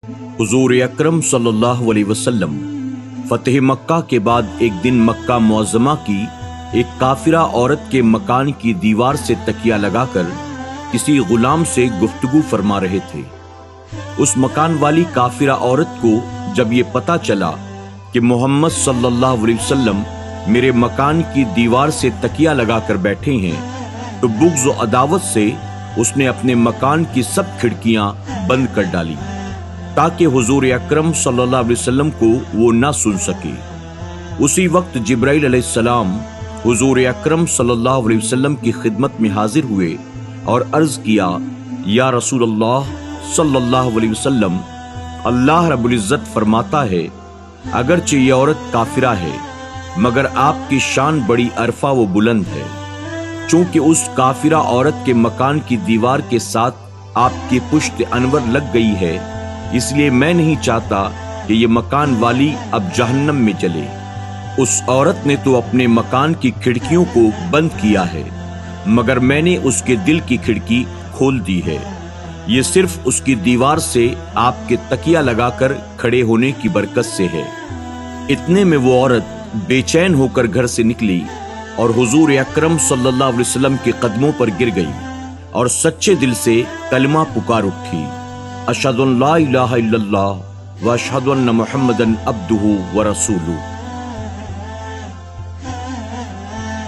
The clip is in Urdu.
حضور اکرم صلی اللہ علیہ وسلم فتح مکہ کے بعد ایک دن مکہ معظمہ کی ایک کافرہ عورت کے مکان کی دیوار سے تکیہ لگا کر کسی غلام سے گفتگو فرما رہے تھے۔ اس مکان والی کافرہ عورت کو جب یہ پتا چلا کہ محمد صلی اللہ علیہ وسلم میرے مکان کی دیوار سے تکیہ لگا کر بیٹھے ہیں تو بغض و عداوت سے اس نے اپنے مکان کی سب کھڑکیاں بند کر ڈالی تاکہ حضور اکرم صلی اللہ علیہ وسلم کو وہ نہ سن سکے۔ اسی وقت جبرائیل علیہ السلام حضور اکرم صلی اللہ علیہ وسلم کی خدمت میں حاضر ہوئے اور عرض کیا، یا رسول اللہ صلی اللہ علیہ وسلم، اللہ رب العزت فرماتا ہے اگرچہ یہ عورت کافرہ ہے مگر آپ کی شان بڑی عرفہ و بلند ہے۔ چونکہ اس کافرہ عورت کے مکان کی دیوار کے ساتھ آپ کی پشت انور لگ گئی ہے، اس لیے میں نہیں چاہتا کہ یہ مکان والی اب جہنم میں جلے۔ اس عورت نے تو اپنے مکان کی کھڑکیوں کو بند کیا ہے مگر میں نے اس کے دل کی کھڑکی کھول دی ہے۔ یہ صرف اس کی دیوار سے آپ کے تکیہ لگا کر کھڑے ہونے کی برکت سے ہے۔ اتنے میں وہ عورت بے چین ہو کر گھر سے نکلی اور حضور اکرم صلی اللہ علیہ وسلم کے قدموں پر گر گئی اور سچے دل سے کلمہ پکار اٹھی، اشہد ان لا الہ الا اللہ و اشہد ان محمدًا عبدہ و رسولہ۔